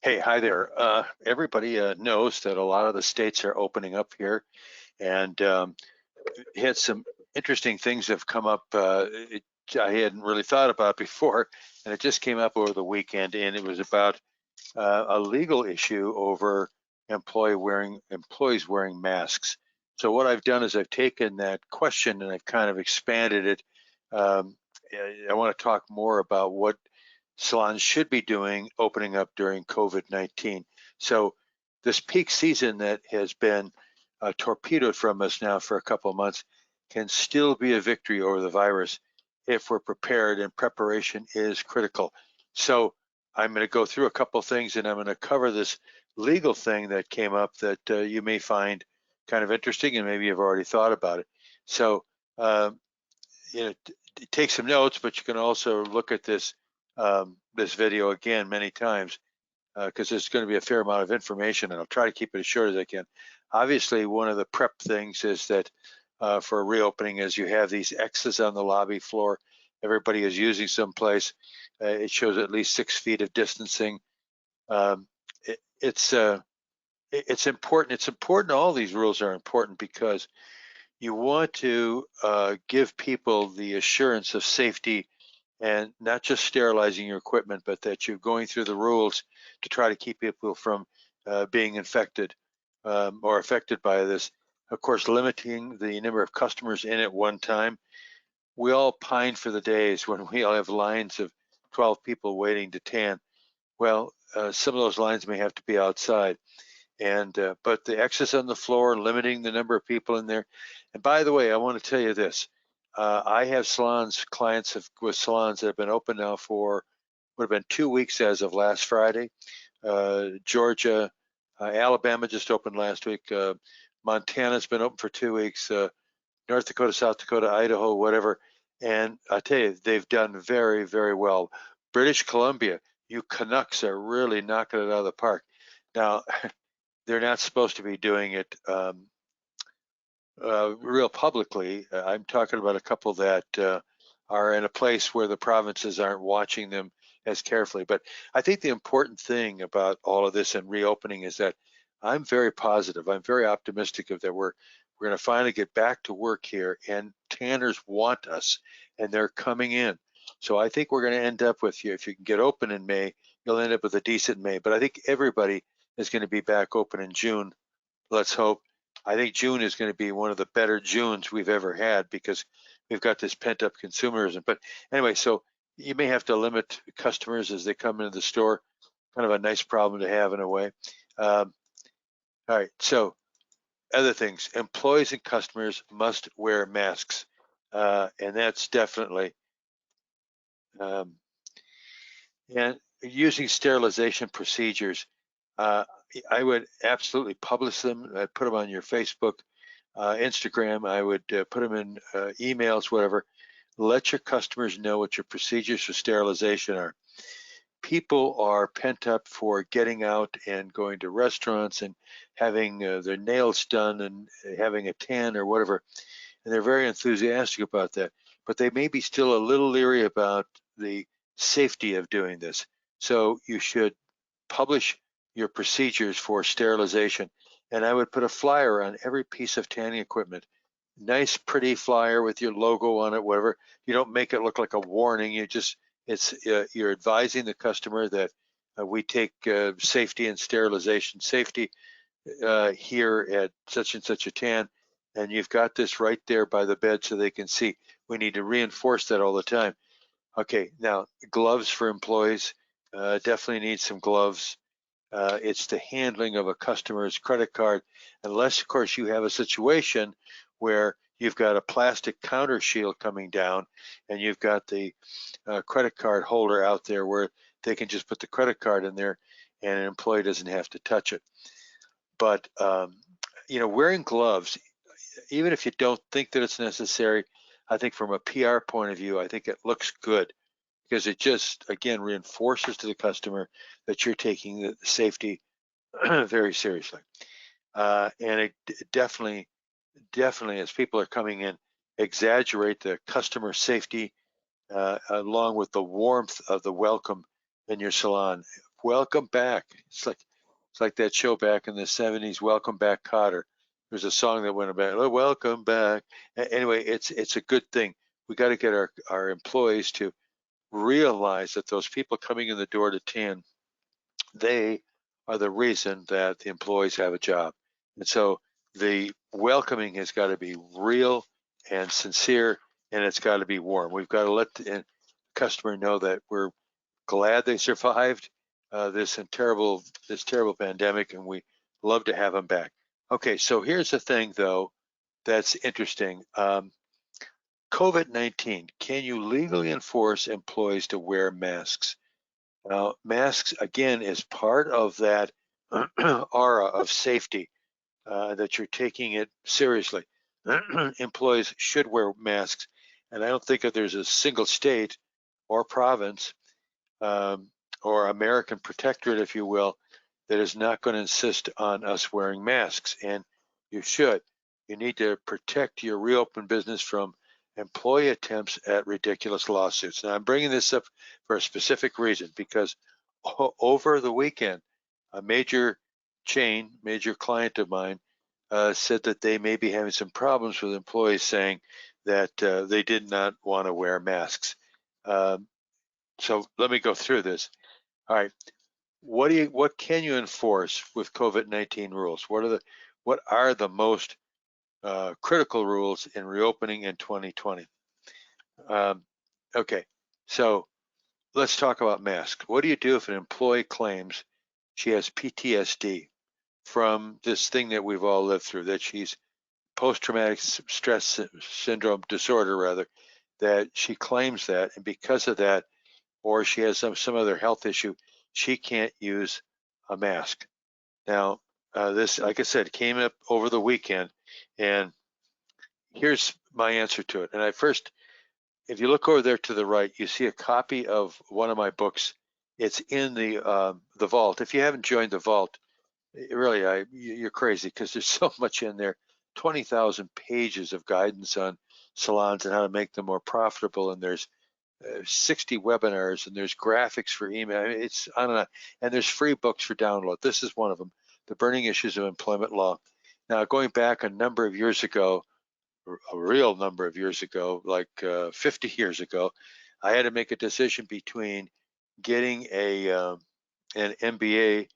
Hey, hi there. Everybody knows that a lot of the states are opening up here, and had some interesting things have come up. I hadn't really thought about before, and it just came up over the weekend, and it was about a legal issue over employees wearing masks. So what I've done is I've taken that question and I've kind of expanded it. Um, I want to talk more about what salons should be doing opening up during COVID-19. So this peak season that has been torpedoed from us now for a couple of months can still be a victory over the virus if we're prepared, and preparation is critical. So I'm going to go through a couple of things, and I'm going to cover this legal thing that came up that you may find kind of interesting, and maybe you've already thought about it. So um, take some notes, but you can also look at this video again many times because there's going to be a fair amount of information, and I'll try to keep it as short as I can. Obviously, one of the prep things is that for a reopening is you have these X's on the lobby floor. Everybody is using someplace. It shows at least 6 feet of distancing. Um, it, it's important. It's important. All these rules are important because you want to give people the assurance of safety and not just sterilizing your equipment, but that you're going through the rules to try to keep people from being infected or affected by this. Of course, limiting the number of customers in at one time. We all pine for the days when we all have lines of 12 people waiting to tan. Well, some of those lines may have to be outside. And but the X's on the floor, limiting the number of people in there. And by the way, I want to tell you this: I have clients with salons that have been open now for would have been 2 weeks as of last Friday. Georgia, Alabama just opened last week. Montana's been open for 2 weeks. North Dakota, South Dakota, Idaho, whatever. And I tell you, they've done very, very well. British Columbia, you Canucks are really knocking it out of the park. Now, they're not supposed to be doing it real publicly. I'm talking about a couple that are in a place where the provinces aren't watching them as carefully. But I think the important thing about all of this and reopening is that I'm very positive. I'm very optimistic of that we're going to finally get back to work here, and tanners want us, and they're coming in. So I think we're going to end up with you. If you can get open in May, you'll end up with a decent May. But I think everybody is going to be back open in June. Let's hope. I think June is going to be one of the better Junes we've ever had because we've got this pent-up consumerism. But anyway, so you may have to limit customers as they come into the store. Kind of a nice problem to have in a way. All right, so other things. Employees and customers must wear masks. And that's definitely, um, and using sterilization procedures. I would absolutely publish them. I'd put them on your Facebook, Instagram. I would put them in emails, whatever. Let your customers know what your procedures for sterilization are. People are pent up for getting out and going to restaurants and having their nails done and having a tan or whatever. And they're very enthusiastic about that. But they may be still a little leery about the safety of doing this. So you should publish your procedures for sterilization. And I would put a flyer on every piece of tanning equipment. Nice, pretty flyer with your logo on it, whatever. You don't make it look like a warning. You're advising the customer that we take safety and sterilization safety here at such and such a tan, and you've got this right there by the bed so they can see. We need to reinforce that all the time. Okay, now gloves for employees. Definitely need some gloves. It's the handling of a customer's credit card, unless, of course, you have a situation where you've got a plastic counter shield coming down and you've got the credit card holder out there where they can just put the credit card in there and an employee doesn't have to touch it. But, wearing gloves, even if you don't think that it's necessary, I think from a PR point of view, I think it looks good because it just, again, reinforces to the customer that you're taking the safety very seriously. And it definitely, as people are coming in, exaggerate the customer safety along with the warmth of the welcome in your salon. welcome back. It's like that show back in the 70s, Welcome Back, Kotter. There's a song that went about, oh, welcome back. Anyway, it's a good thing. We got to get our employees to realize that those people coming in the door to TAN, they are the reason that the employees have a job. And so the welcoming has got to be real and sincere, and it's got to be warm. We've got to let the customer know that we're glad they survived this terrible pandemic, and we love to have them back. Okay, so here's the thing, though, that's interesting. COVID-19, can you legally enforce employees to wear masks? Now, masks, again, is part of that aura of safety, that you're taking it seriously. Employees should wear masks, and I don't think that there's a single state or province um, or American protectorate, if you will, that is not going to insist on us wearing masks. And you should. You need to protect your reopen business from employee attempts at ridiculous lawsuits. Now, I'm bringing this up for a specific reason because over the weekend, a major chain, major client of mine, said that they may be having some problems with employees saying that they did not want to wear masks. Um, so let me go through this. All right, what can you enforce with COVID-19 rules? What are the most critical rules in reopening in 2020? Okay, so let's talk about masks. What do you do if an employee claims she has PTSD from this thing that we've all lived through, that she's post-traumatic stress syndrome disorder, rather, that she claims that, and because of that, or she has some other health issue, she can't use a mask. Now, this, like I said, came up over the weekend, and here's my answer to it. And if you look over there to the right, you see a copy of one of my books. It's in the vault. If you haven't joined the vault, really, you're crazy because there's so much in there. 20,000 pages of guidance on salons and how to make them more profitable, and there's 60 webinars, and there's graphics for email. I mean, it's on and on. And there's free books for download. This is one of them, The Burning Issues of Employment Law. Now, going back a number of years ago, a real number of years ago, like 50 years ago, I had to make a decision between getting an MBA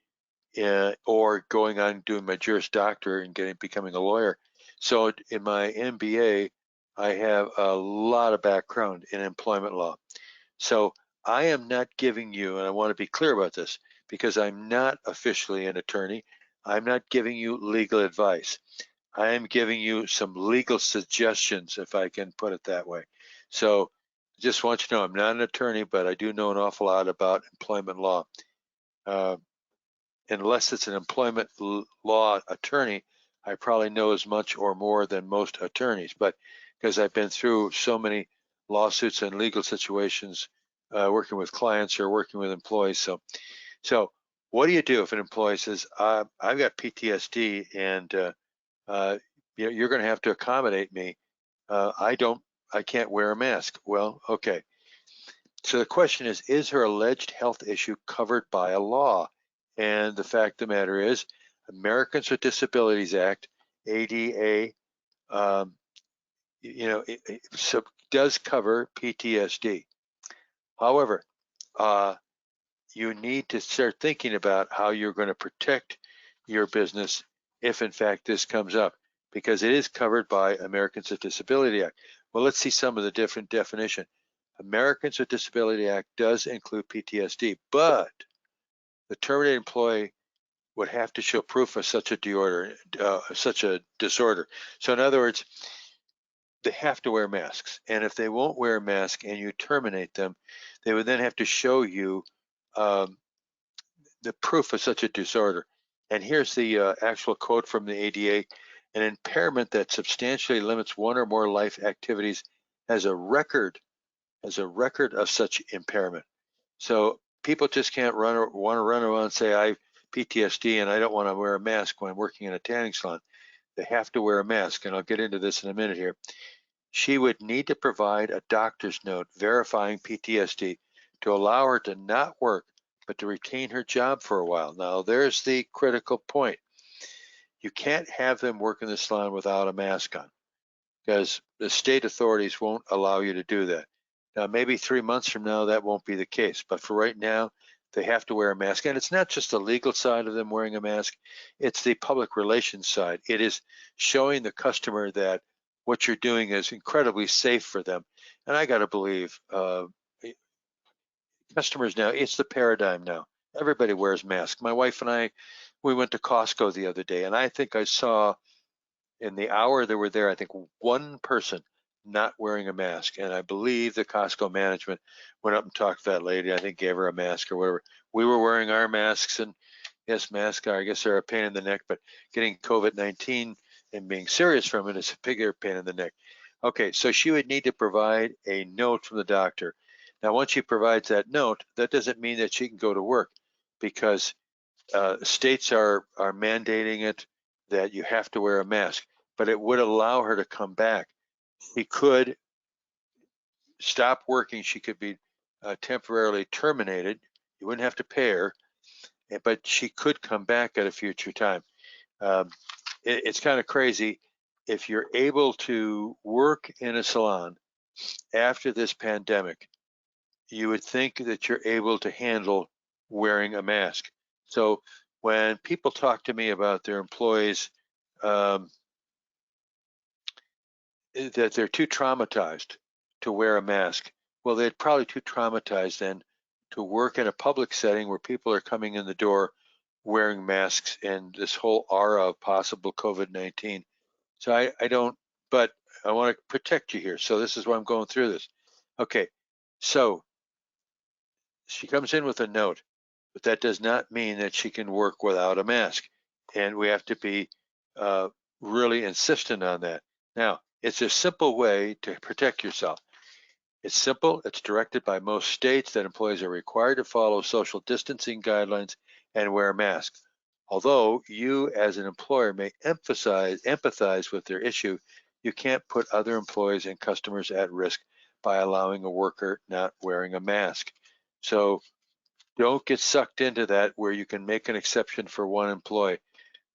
or going on doing my Juris Doctor and becoming a lawyer. So in my MBA, I have a lot of background in employment law. So I am not giving you, and I want to be clear about this, because I'm not officially an attorney. I'm not giving you legal advice. I am giving you some legal suggestions, if I can put it that way. So I just want you to know I'm not an attorney, but I do know an awful lot about employment law. Unless it's an employment law attorney, I probably know as much or more than most attorneys, but because I've been through so many lawsuits and legal situations, working with clients or working with employees. So what do you do if an employee says, I've got PTSD and you're going to have to accommodate me. I can't wear a mask. Well, okay. So the question is her alleged health issue covered by a law? And the fact of the matter is, Americans with Disabilities Act, ADA, it does cover PTSD. However, you need to start thinking about how you're going to protect your business if, in fact, this comes up, because it is covered by Americans with Disability Act. Well, let's see some of the different definition. Americans with Disability Act does include PTSD, but the terminated employee would have to show proof of such a disorder. So in other words, they have to wear masks. And if they won't wear a mask and you terminate them, they would then have to show you the proof of such a disorder. And here's the actual quote from the ADA: an impairment that substantially limits one or more life activities has a record of such impairment. So people just can't want to run around and say, I have PTSD and I don't want to wear a mask when I'm working in a tanning salon. They have to wear a mask, and I'll get into this in a minute here. She would need to provide a doctor's note verifying PTSD to allow her to not work but to retain her job for a while. Now, there's the critical point. You can't have them work in the salon without a mask on, because the state authorities won't allow you to do that. Now, maybe 3 months from now, that won't be the case, but for right now, they have to wear a mask. And it's not just the legal side of them wearing a mask, it's the public relations side. It is showing the customer that what you're doing is incredibly safe for them. And I got to believe customers now, it's the paradigm now. Everybody wears masks. My wife and I, we went to Costco the other day, and I think I saw in the hour that we're there, I think one person not wearing a mask. And I believe the Costco management went up and talked to that lady, I think gave her a mask or whatever. We were wearing our masks, and yes, masks are, I guess they're a pain in the neck, but getting COVID-19 and being serious from it is a bigger pain in the neck. Okay, so she would need to provide a note from the doctor. Now, once she provides that note, that doesn't mean that she can go to work, because states are mandating it that you have to wear a mask, but it would allow her to come back. She could stop working. She could be temporarily terminated. You wouldn't have to pay her, but she could come back at a future time. It's kind of crazy. If you're able to work in a salon after this pandemic, you would think that you're able to handle wearing a mask. So when people talk to me about their employees, that they're too traumatized to wear a mask, well, they're probably too traumatized then to work in a public setting where people are coming in the door wearing masks and this whole aura of possible COVID-19. So I don't, but I want to protect you here. So this is why I'm going through this. Okay, so she comes in with a note, but that does not mean that she can work without a mask. And we have to be really insistent on that. Now, it's a simple way to protect yourself. It's simple. It's directed by most states that employees are required to follow social distancing guidelines and wear masks. Although you as an employer may empathize with their issue, you can't put other employees and customers at risk by allowing a worker not wearing a mask. So don't get sucked into that where you can make an exception for one employee.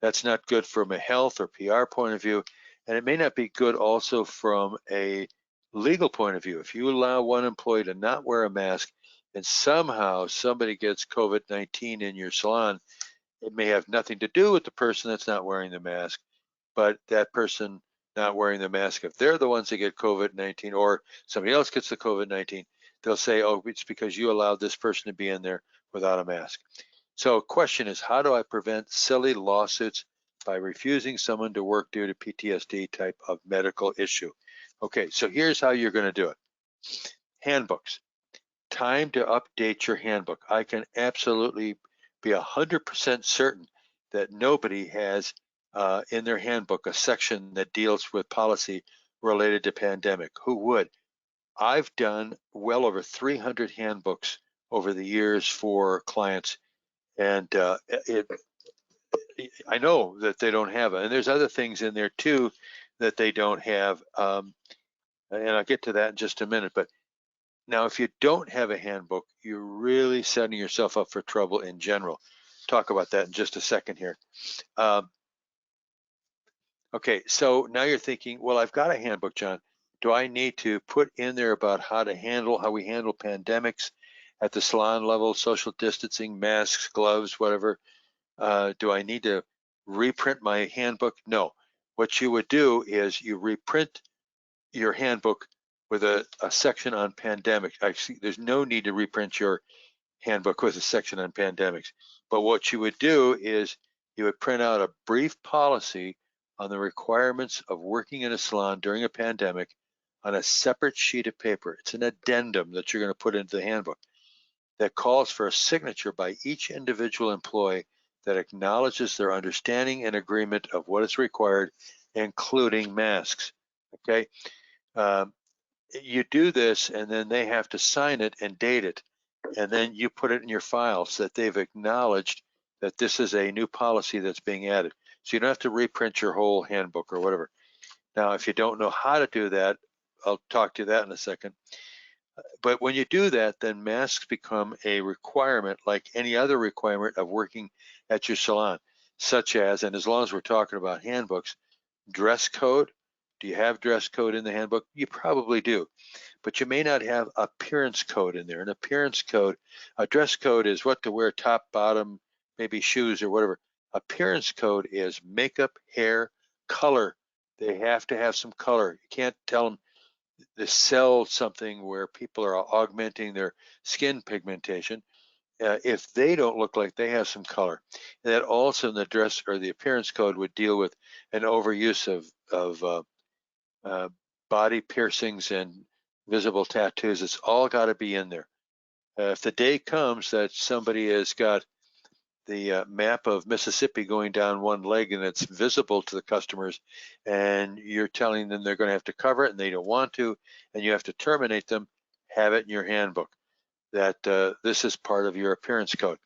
That's not good from a health or PR point of view, and it may not be good also from a legal point of view. If you allow one employee to not wear a mask and somehow somebody gets COVID-19 in your salon, it may have nothing to do with the person that's not wearing the mask, but that person not wearing the mask, if they're the ones that get COVID-19 or somebody else gets the COVID-19, they'll say, oh, it's because you allowed this person to be in there without a mask. So question is, how do I prevent silly lawsuits by refusing someone to work due to PTSD type of medical issue? Okay, so here's how you're going to do it. Handbooks. Time to update your handbook. I can absolutely be 100% certain that nobody has in their handbook a section that deals with policy related to pandemic. Who would? I've done well over 300 handbooks over the years for clients, and I know that they don't have it. And there's other things in there too that they don't have, and I'll get to that in just a minute. But now, if you don't have a handbook, you're really setting yourself up for trouble in general. Talk about that in just a second here. Okay, so now you're thinking, well, I've got a handbook, John. Do I need to put in there about how we handle pandemics at the salon level, social distancing, masks, gloves, whatever? Do I need to reprint my handbook? No. What you would do is you reprint your handbook with a section on pandemics. There's no need to reprint your handbook with a section on pandemics. But what you would do is you would print out a brief policy on the requirements of working in a salon during a pandemic on a separate sheet of paper. It's an addendum that you're going to put into the handbook that calls for a signature by each individual employee that acknowledges their understanding and agreement of what is required, including masks. Okay, you do this, and then they have to sign it and date it, and then you put it in your file so that they've acknowledged that this is a new policy that's being added. So you don't have to reprint your whole handbook or whatever. Now, if you don't know how to do that, I'll talk to you that in a second. But when you do that, then masks become a requirement like any other requirement of working at your salon, such as, and as long as we're talking about handbooks, dress code. Do you have dress code in the handbook? You probably do, but you may not have appearance code in there. An appearance code, a dress code is what to wear, top, bottom, maybe shoes or whatever. Appearance code is makeup, hair, color. They have to have some color. You can't tell them to sell something where people are augmenting their skin pigmentation if they don't look like they have some color. And that also in the dress or the appearance code would deal with an overuse of body piercings and visible tattoos. It's all got to be in there. If the day comes that somebody has got the map of Mississippi going down one leg and it's visible to the customers, and you're telling them they're going to have to cover it and they don't want to, and you have to terminate them, have it in your handbook that this is part of your appearance code.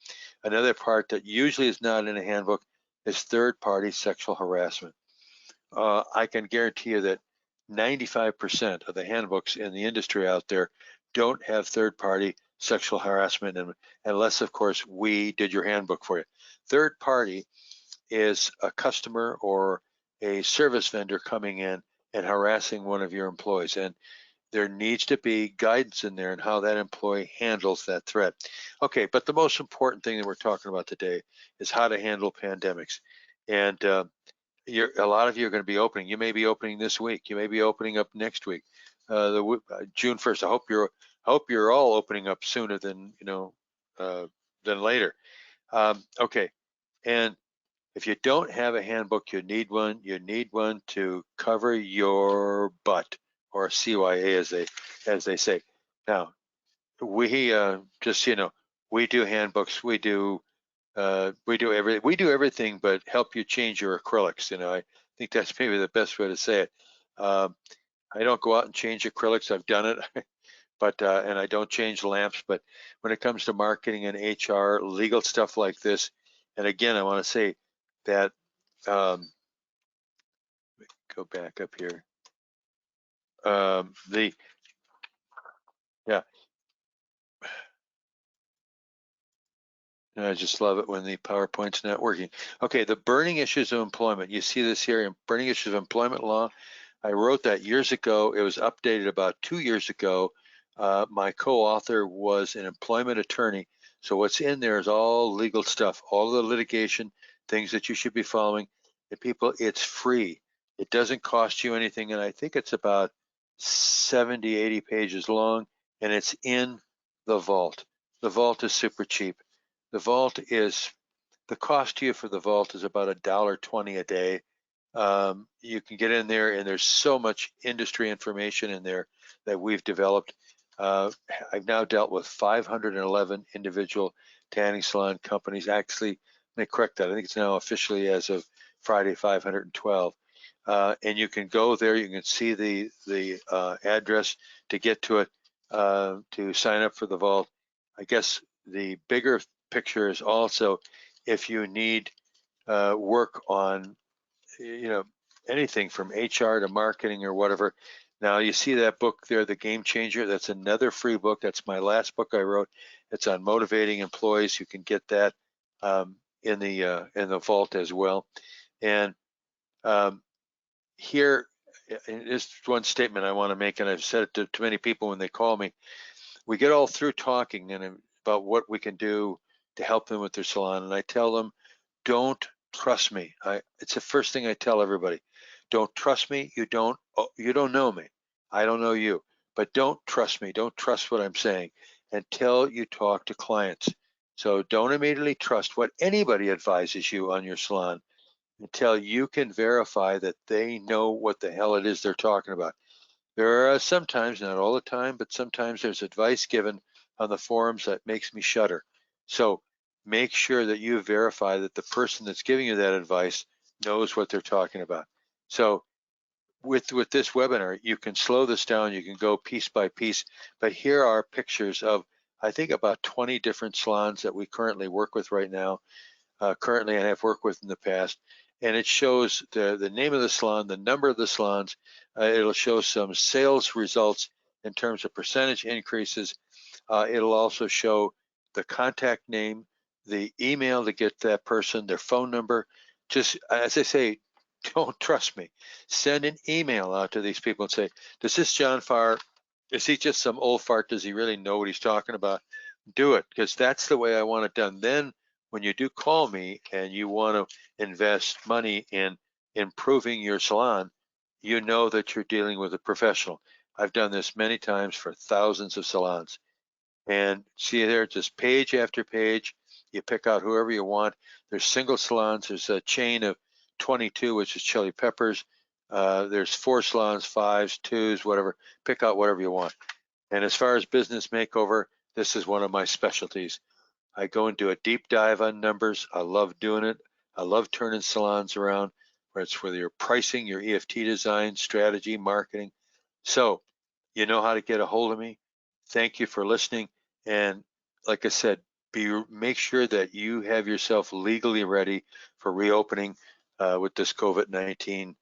Another part that usually is not in a handbook is third-party sexual harassment. I can guarantee you that 95% of the handbooks in the industry out there don't have third-party sexual harassment in them, unless, of course, we did your handbook for you. Third party is a customer or a service vendor coming in and harassing one of your employees, and there needs to be guidance in there on how that employee handles that threat. Okay, but the most important thing that we're talking about today is how to handle pandemics. And a lot of you are going to be opening. You may be opening this week. You may be opening up next week, June 1st. I hope you're all opening up sooner than than later. Okay, and if you don't have a handbook, you need one. You need one to cover your butt, or CYA as they say. Now, we just we do handbooks. We do everything but help you change your acrylics. I think that's maybe the best way to say it. I don't go out and change acrylics. I've done it, but and I don't change lamps. But when it comes to marketing and HR, legal stuff like this, and again, I want to say that go back up here. The yeah, I just love it when the PowerPoint's not working. Okay, the burning issues of employment. You see this here in burning issues of employment law. I wrote that years ago. It was updated about 2 years ago. My co-author was an employment attorney. So what's in there is all legal stuff, all the litigation, things that you should be following. And people, it's free. It doesn't cost you anything. And I think it's about 70, 80 pages long, and it's in the vault. The vault is super cheap. The vault is, the cost to you for the vault is about $1.20 a day. You can get in there, and there's so much industry information in there that we've developed. I've now dealt with 511 individual tanning salon companies. Actually, let me correct that. I think it's now officially, as of Friday, 512. And you can go there. You can see the address to get to it, to sign up for the vault. I guess the bigger picture is also if you need work on anything from HR to marketing or whatever. Now you see that book there, The Game Changer. That's another free book. That's my last book I wrote. It's on motivating employees. You can get that in the vault as well. And here is one statement I want to make, and I've said it to many people when they call me. We get all through talking and about what we can do to help them with their salon, and I tell them, don't trust me. It's the first thing I tell everybody. Don't trust me. You don't know me. I don't know you. But don't trust me. Don't trust what I'm saying until you talk to clients. So don't immediately trust what anybody advises you on your salon until you can verify that they know what the hell it is they're talking about. There are sometimes, not all the time, but sometimes there's advice given on the forums that makes me shudder. So make sure that you verify that the person that's giving you that advice knows what they're talking about. So with this webinar, you can slow this down, you can go piece by piece, but here are pictures of, I think, about 20 different salons that we currently work with right now, currently and have worked with in the past. And it shows the name of the salon, the number of the salons. It'll show some sales results in terms of percentage increases. It'll also show the contact name, the email to get that person, their phone number. Just as I say, don't trust me. Send an email out to these people and say, does this John Farr, is he just some old fart? Does he really know what he's talking about? Do it, because that's the way I want it done. Then when you do call me and you want to invest money in improving your salon, you know that you're dealing with a professional. I've done this many times for thousands of salons. And see there, just page after page, you pick out whoever you want. There's single salons. There's a chain of 22, which is Chili Peppers. There's 4 salons, 5s, 2s, whatever. Pick out whatever you want. And as far as business makeover, this is one of my specialties. I go and do a deep dive on numbers. I love doing it. I love turning salons around, where it's whether your pricing, your EFT design, strategy, marketing. So you know how to get a hold of me. Thank you for listening. And like I said, make sure that you have yourself legally ready for reopening with this COVID-19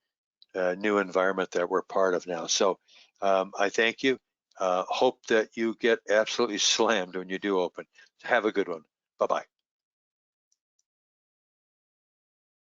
new environment that we're part of now. So I thank you. Hope that you get absolutely slammed when you do open. Have a good one. Bye-bye.